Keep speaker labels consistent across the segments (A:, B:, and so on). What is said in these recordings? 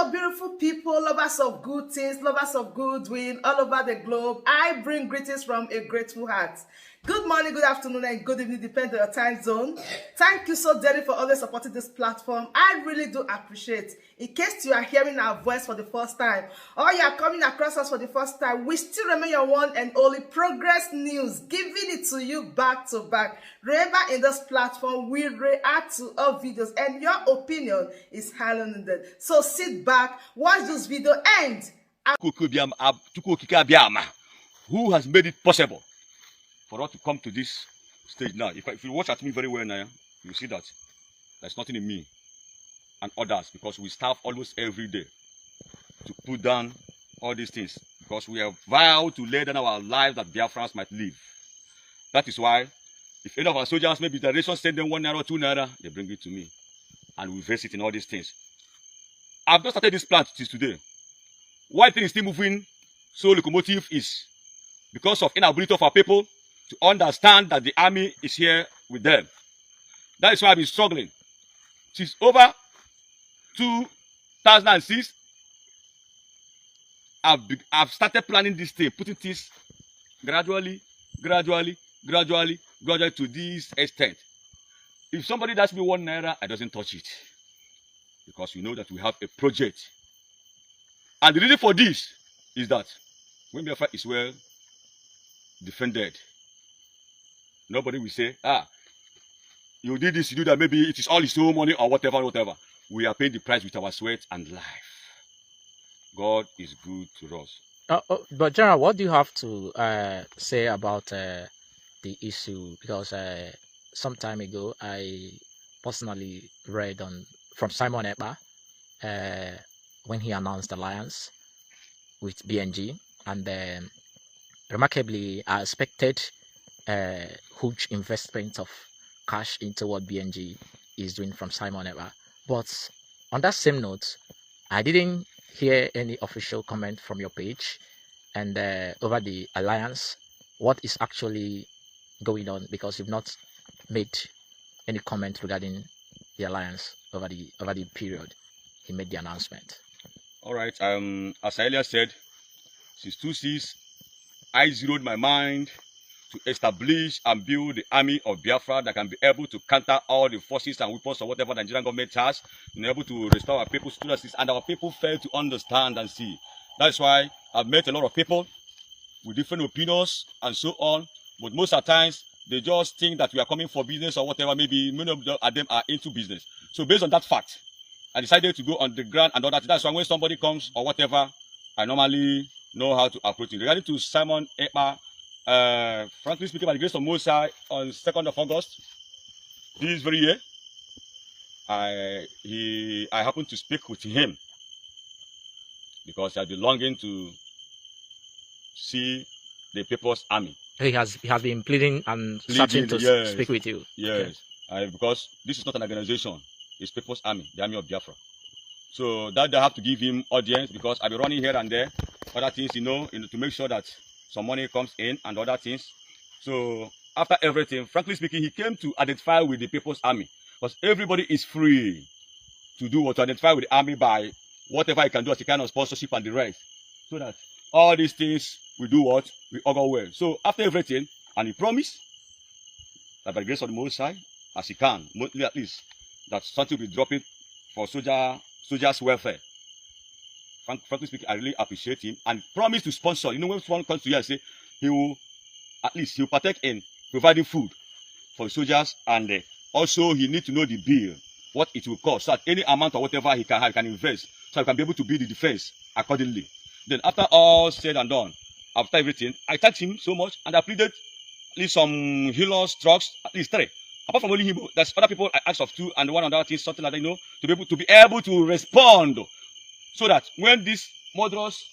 A: Hello, beautiful people, lovers of good things, lovers of goodwill all over the globe. I bring greetings from a grateful heart. Good morning, good afternoon, and good evening, depending on your time zone. Thank you so dearly for always supporting this platform. I really do appreciate. In case you are hearing our voice for the first time, or you are coming across us for the first time, we still remain your one and only Progress News, giving it to you back to back. Remember, in this platform, we react to all videos, and your opinion is highly needed. So sit back, watch this video, and
B: who has made it possible for us to come to this stage now. If you watch at me very well now, you see that there's nothing in me and others, because we starve almost every day to put down all these things, because we have vowed to lay down our lives that Biafrans might live. That is why, if any of our soldiers, maybe the nation send them 1 naira or 2 naira, they bring it to me, and we invest it in all these things. I've just started this plant since today. Why things still moving so locomotive is because of inability of our people to understand that the army is here with them. That is why I've been struggling. Since over 2006, I've started planning this thing, putting this gradually to this extent. If somebody asks me 1 naira, I doesn't touch it, because we know that we have a project. And the reason for this is that when Biafra is well defended, nobody will say, you did this, you do that, maybe it is all his own money or whatever. We are paying the price with our sweat and life. God is good to us.
C: But General, what do you have to say about the issue? Because some time ago, I personally read from Simon Ekpa when he announced alliance with BNG, and remarkably, I expected huge investment of cash into what BNG is doing from Simon Ekpa. But on that same note, I didn't hear any official comment from your page and over the alliance. What is actually going on? Because you've not made any comment regarding the alliance over the period he made the announcement.
B: All right. As I earlier said, since 2006, I zeroed my mind to establish and build the army of Biafra that can be able to counter all the forces and weapons or whatever the Nigerian government has, and able to restore our people's students, and our people fail to understand and see. That's why I've met a lot of people with different opinions and so on, but most of the times they just think that we are coming for business or whatever. Maybe many of them are into business. So based on that fact, I decided to go on the ground and all that. That's why when somebody comes or whatever, I normally know how to approach it. Regarding to Simon Ekpa, frankly speaking, by the grace of Mosai, on 2nd of August this very year, I happened to speak with him because I been longing to see the People's Army.
C: He has been pleading and searching to speak with you.
B: Yes, okay. Because this is not an organization; it's People's Army, the Army of Biafra. So that they have to give him audience, because I've been running here and there, other things, to make sure that some money comes in and other things. So after everything, frankly speaking, he came to identify with the People's Army, because everybody is free to do what, to identify with the army by whatever he can do as a kind of sponsorship and the rest, so that all these things we do what we all go well. So after everything, and he promised that by the grace of the Most High, as he can, monthly at least, that something will be dropping for soldiers' welfare. Frankly speaking, I really appreciate him, and promise to sponsor. When someone comes to you and say he'll partake in providing food for soldiers, and also he needs to know the bill, what it will cost, so that any amount or whatever he can have, he can invest, so he can be able to build the defense accordingly. Then after all said and done, after everything, I thanked him so much, and I pleaded at least some healers, drugs, at least 3. Apart from only him, there's other people I asked of 2, and one other thing, something like that, to be able to respond. So that when these murderous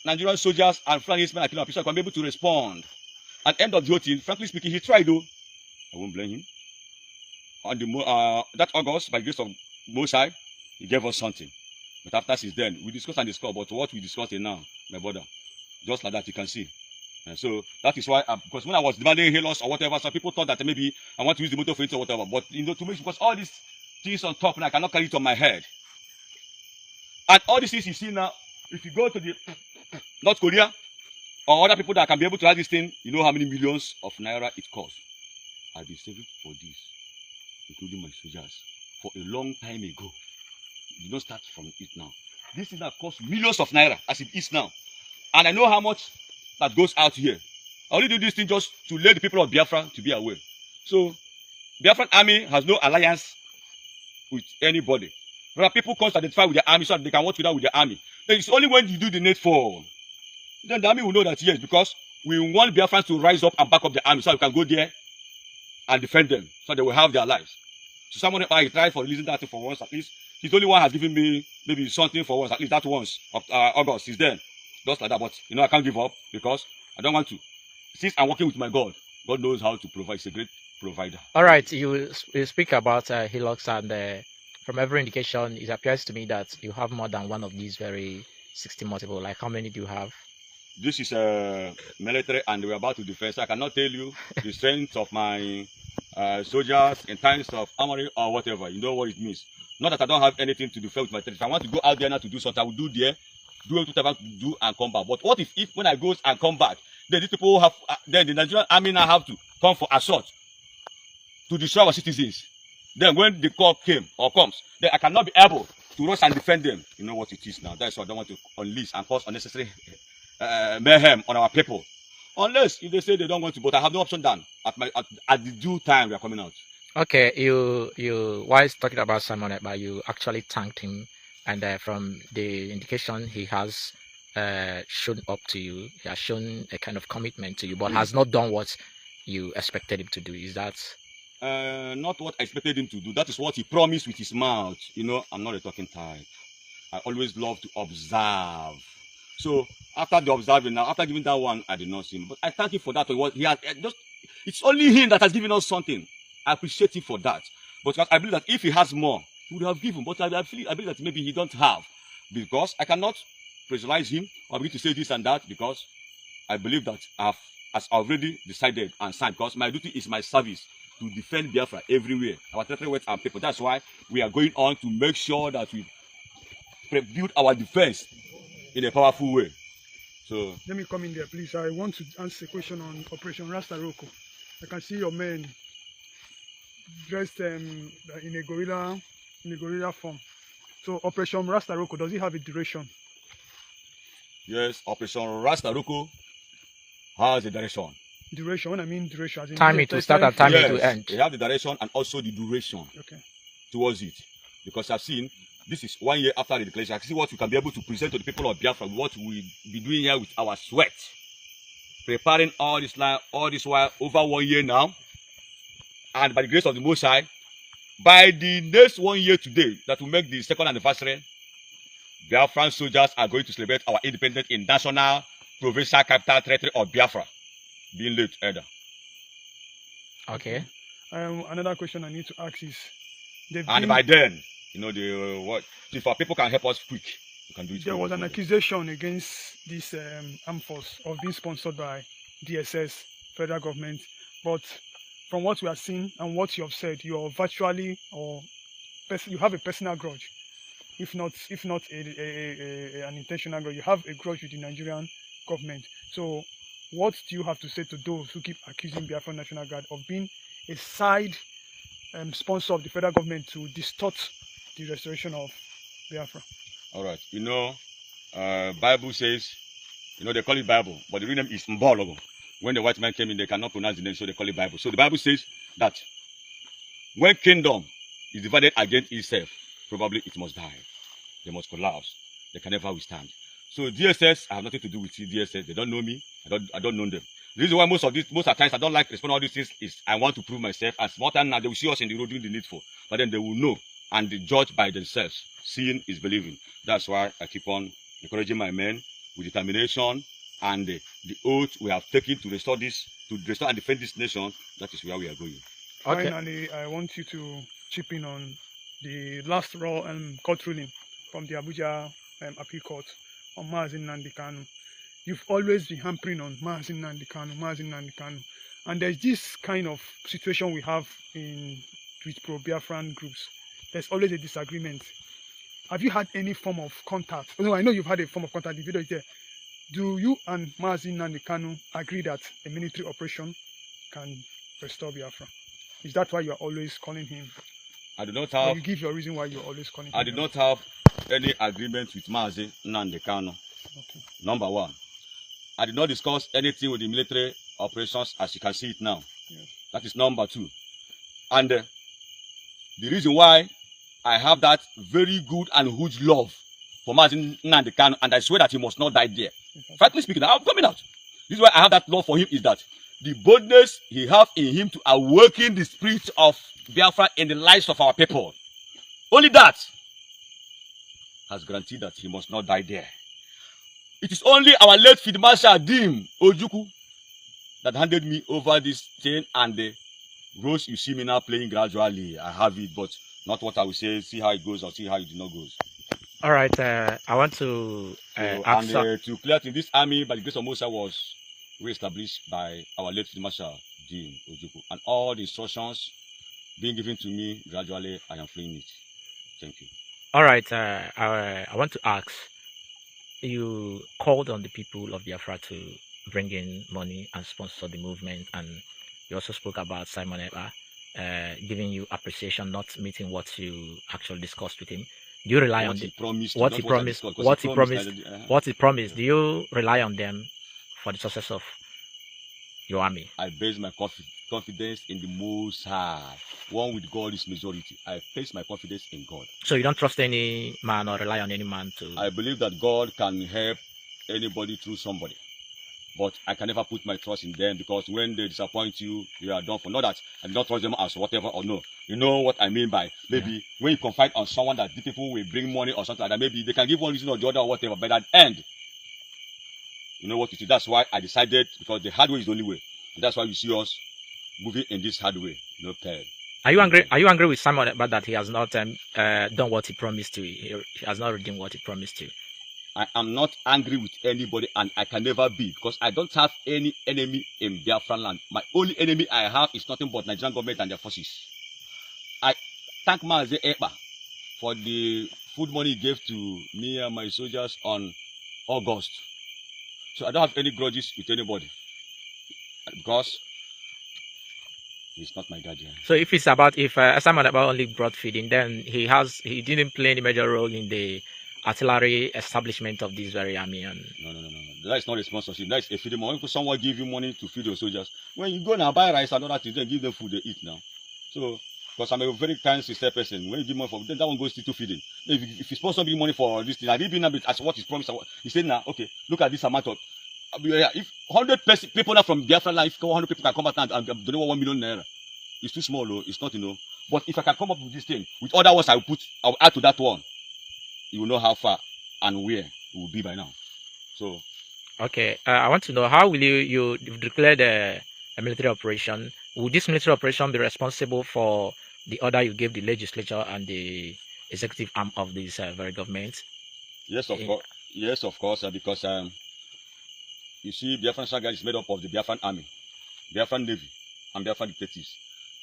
B: Nigerian soldiers and Flanders men are killing our people, can be able to respond. At the end of the whole thing, frankly speaking, he tried though. I won't blame him. On that August, by the grace of Mosai, he gave us something. But after since then, we discussed and discussed about what we discussed now, my brother. Just like that, you can see. And so that is why, because when I was demanding halos or whatever, some people thought that maybe I want to use the motor for it or whatever. But to me, because all these things on top, and I cannot carry it on my head. And all these things you see now, if you go to the North Korea or other people that can be able to have this thing, you know how many millions of naira it costs. I've been saving for this, including my soldiers, for a long time ago. You don't start from it now. This thing that costs millions of naira as it is now. And I know how much that goes out here. I only do this thing just to let the people of Biafra to be aware. So, Biafran army has no alliance with anybody. There are people come to identify with the army so that they can work together with the army. Then it's only when you do the needful, then the army will know that yes, because we want Biafrans to rise up and back up the army so we can go there and defend them so they will have their lives. So someone I tried for releasing that thing for once at least. He's the only one has given me maybe something for once, at least that once of August. He's then just like that. But you know I can't give up because I don't want to. Since I'm working with my God, God knows how to provide. He's a great provider.
C: All right, you speak about Hilux, and from every indication, it appears to me that you have more than one of these very 60 multiple. Like, how many do you have?
B: This is a military, and we're about to defend. So I cannot tell you the strength of my soldiers in times of armory or whatever. You know what it means. Not that I don't have anything to defend with my territory. If I want to go out there now to do something, I will do there, do whatever I to do and come back. But what if when I go and come back, then these people have, then the Nigerian army now have to come for assault to destroy our citizens. Then when the call came or comes, then I cannot be able to rush and defend them. You know what it is now. That's why I don't want to unleash and cause unnecessary mayhem on our people. Unless if they say they don't want to, but I have no option than at the due time we are coming out.
C: Okay, you while talking about Simon Ekpa, you actually thanked him, and from the indication he has shown up to you, he has shown a kind of commitment to you, but has not done what you expected him to do. Is that?
B: Not what I expected him to do. That is what he promised with his mouth. You know, I'm not a talking type. I always love to observe. So after the observing now, after giving that one, I did not see him. But I thank him for that. He has just, it's only him that has given us something. I appreciate him for that. But I believe that if he has more, he would have given. But I believe that maybe he don't have. Because I cannot pressurize him or begin to say this and that, because I believe that as already decided and signed, because my duty is my service to defend Biafra everywhere, our territory and people. That's why we are going on to make sure that we build our defense in a powerful way. So
D: let me come in there, please. I want to answer a question on Operation Rastaroko. I can see your men dressed in a gorilla form. So Operation Rastaroko, does it have a duration?
B: Yes, Operation Rastaroko has a direction.
D: Duration, when I mean duration, as in
C: time it to start and time
B: yes,
C: it to end.
B: They have the direction and also the duration towards it. Because I've seen, this is 1 year after the declaration. I can see what we can be able to present to the people of Biafra, what we be doing here with our sweat. Preparing all this while over 1 year now. And by the grace of the Most High, by the next 1 year today, that will make the second anniversary, Biafran soldiers are going to celebrate our independence in national, provincial capital territory of Biafra, being late either.
C: Okay.
D: Another question I need to ask is,
B: by then, you know, if our people can help us quick, we can do it.
D: There was an accusation against this armed force of being sponsored by DSS, federal government, but from what we are seeing and what you have said, you are virtually, you have a personal grudge, if not an intentional grudge. You have a grudge with the Nigerian government. So what do you have to say to those who keep accusing Biafra National Guard of being a side sponsor of the federal government to distort the restoration of Biafra?
B: All right. You know, Bible says, you know, they call it Bible, but the real name is Mbologo. When the white man came in, they cannot pronounce the name, so they call it Bible. So the Bible says that when kingdom is divided against itself, probably it must die. They must collapse. They can never withstand. So DSS, I have nothing to do with DSS. They don't know me. I don't know them. The reason why most of the times I don't like responding all these things is I want to prove myself. And small time now, they will see us in the road doing the needful. But then they will know and they judge by themselves. Seeing is believing. That's why I keep on encouraging my men with determination and the oath we have taken to restore and defend this nation. That is where we are going.
D: Okay. Finally, I want you to chip in on the last court ruling from the Abuja Appeal Court on Mazi Nnamdi Kanu. You've always been hampering on Mazi Nnamdi Kanu. And there's this kind of situation we have with pro-Biafran groups. There's always a disagreement. have you had any form of contact? No, I know you've had a form of contact. The video is there. Do you and Mazi Nnamdi Kanu agree that a military operation can restore Biafra? Is that why you are always calling him?
B: I do not
D: Or
B: have.
D: you give your reason why you're always calling him?
B: I did not have any agreement with Mazi Nnamdi Kanu.
D: Okay.
B: Number one, I did not discuss anything with the military operations as you can see it now.
D: Yes.
B: That is number two. And the reason why I have that very good and huge love for Mazi Nnamdi Kanu, and I swear that he must not die there.
D: Okay.
B: Frankly speaking, I'm coming out. This is why I have that love for him, is that the boldness he have in him to awaken the spirit of Biafra in the lives of our people. Only that has guaranteed that he must not die there. It is only our late Field Marshal Dim Ojukwu that handed me over this thing, and the roles you see me now playing gradually, I have it, but not what I will say, see how it goes or see how it not goes.
C: All right, I want to ask.
B: To clear things, this army, by the grace of Moses, was re-established by our late Field Marshal Dim Ojukwu, and all the instructions being given to me gradually, I am following it. Thank you.
C: All right, I want to ask. You called on the people of Biafra to bring in money and sponsor the movement, and you also spoke about Simon Ekpa giving you appreciation, not meeting what you actually discussed with him. Do you rely on what he promised? Do you rely on them for the success of your army?
B: I base my confidence in the Most High. One with God is majority. I place my confidence in God.
C: So you don't trust any man or rely on any man to...
B: I believe that God can help anybody through somebody. But I can never put my trust in them, because when they disappoint you, you are done for. Not that I do not trust them as whatever or no. You know what I mean by maybe when you confide on someone that the people will bring money or something like that, maybe they can give one reason or the other or whatever, but at the end, you know what it is. That's why I decided, because the hard way is the only way. And that's why you see us moving in this hard way. No pain.
C: Are you angry? Are you angry with Simon about that he has not done what he promised to? He has not redeemed what he promised to.
B: I am not angry with anybody, and I can never be, because I don't have any enemy in Biafran land. My only enemy I have is nothing but Nigerian government and their forces. I thank Mazi Ekpa for the food money he gave to me and my soldiers on August. So I don't have any grudges with anybody, because he's not my guardian.
C: So if it's about, if Simon Ekpa only brought feeding, then he didn't play any major role in the artillery establishment of this very army. And
B: no. That is not a sponsorship. That is a feeding money. When someone give you money to feed your soldiers, when you go now buy rice and other things, then give them food they eat now. So, because I'm a very kind sincere person, when you give money for them, that one goes to feeding. If you sponsor me money for this thing, I didn't been as what is promised. He said now, okay, look at this amount of. If 100 people now from Biafra land, if 100 people can come out and donate 1 million naira, it's too small, though. It's not, But if I can come up with this thing, with other ones, I'll add to that one. You will know how far and where it will be by now. So,
C: okay, I want to know, how will you declare a military operation? Will this military operation be responsible for the order you gave the legislature and the executive arm of this very government?
B: Yes, of course. Yes, of course, because you see, Biafran Saga is made up of the Biafran army, Biafran navy, and Biafran detectives.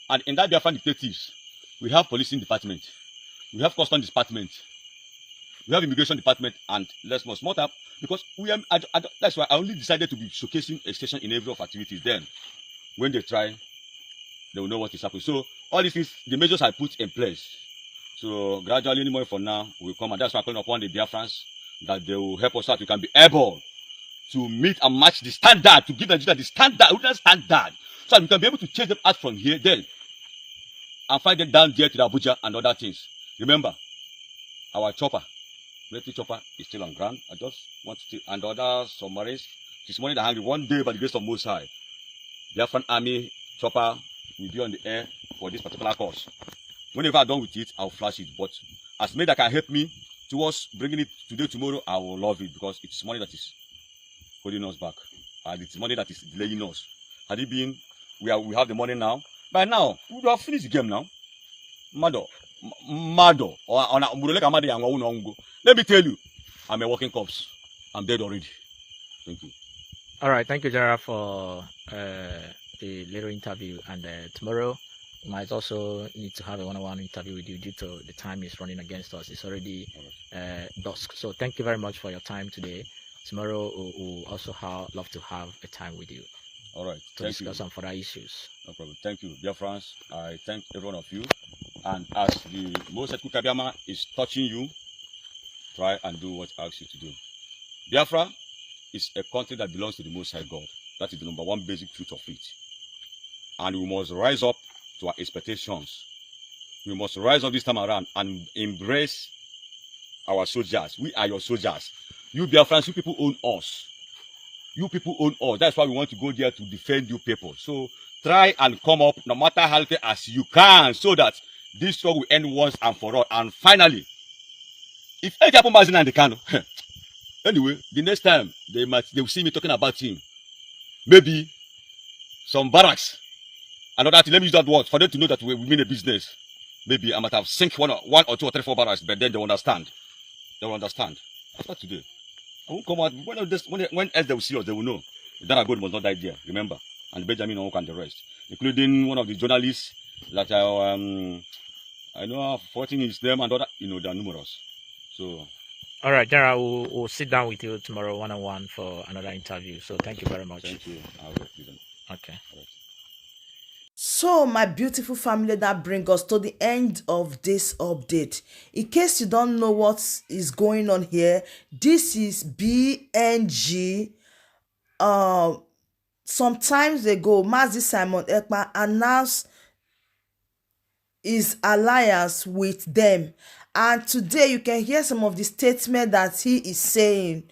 B: And in that Biafran detectives, we have policing department, we have custom department, we have immigration department, and less more small up, because that's why I only decided to be showcasing a station in every of activities. Then, when they try, they will know what is happening. So all these things, the measures I put in place. So gradually, anymore for now, will come, and that's why I'm calling upon the Biafrans that they will help us out. We can be able to meet and match the standard, to give Nigeria the standard, so that we can be able to change them out from here, then, and find them down there to the Abuja and other things. Remember, our chopper. Military chopper is still on ground. I just want to, and other submarines. This morning they're hungry. One day, by the grace of Most High, the Biafran army chopper will be on the air for this particular course. Whenever I'm done with it, I'll flash it. But as many that can help me towards bringing it today, tomorrow, I will love it, because it's money that is holding us back, and it's money that is delaying us. Had it been, we have the money now. By now, we would have finished the game now. Let me tell you, I'm a walking corpse. I'm dead already. Thank you.
C: All right, thank you, General, for the little interview. And tomorrow, We might also need to have a one-on-one interview with you due to the time is running against us. It's already dusk. So thank you very much for your time today. Tomorrow we'll also love to have a time with you.
B: All right.
C: To discuss some further issues.
B: No problem. Thank you, dear friends. I thank every one of you. And as the Most Kabiama is touching you, try and do what I ask you to do. Biafra is a country that belongs to the Most High God. That is the number one basic truth of it. And we must rise up to our expectations. We must rise up this time around and embrace our soldiers. We are your soldiers. You Biafrans, you people own us. You people own us. That's why we want to go there to defend you people. So try and come up, no matter how little as you can, so that this struggle will end once and for all. And finally, if any happen Mazin and the Kano, anyway, the next time they will see me talking about him. Maybe some barracks. Another thing, let me use that word for them to know that we mean a business. Maybe I might have sink one or two or three, 4 barracks, but then they will understand. They will understand. After today, I won't come out. When else they will see us, they will know that our God must not die there. Remember, and Benjamin Onwuka and the rest, including one of the journalists that I know I've forgotten his name and other. You know, they are numerous. So.
C: All right, General, we'll sit down with you tomorrow one-on-one for another interview. So thank you very much.
B: Thank you.
C: Okay.
B: Right.
A: So my beautiful family, that brings us to the end of this update. In case you don't know what is going on here, this is BNG. Sometimes ago, Mazi Simon Ekpa announced his alliance with them, and today you can hear some of the statements that he is saying.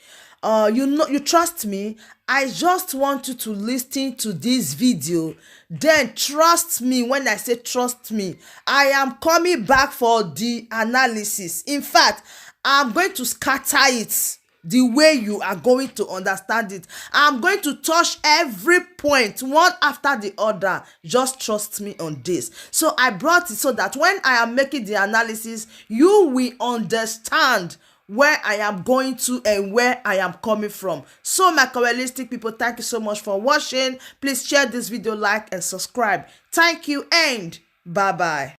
A: You trust me. I just want you to listen to this video, then trust me. When I say trust me, I am coming back for the analysis. In fact, I'm going to scatter it the way you are going to understand it. I'm going to touch every point one after the other. Just trust me on this. So I brought it so that when I am making the analysis, you will understand where I am going to and where I am coming from. So my Kabbalistic people, thank you so much for watching. Please share this video, like and subscribe. Thank you and bye-bye.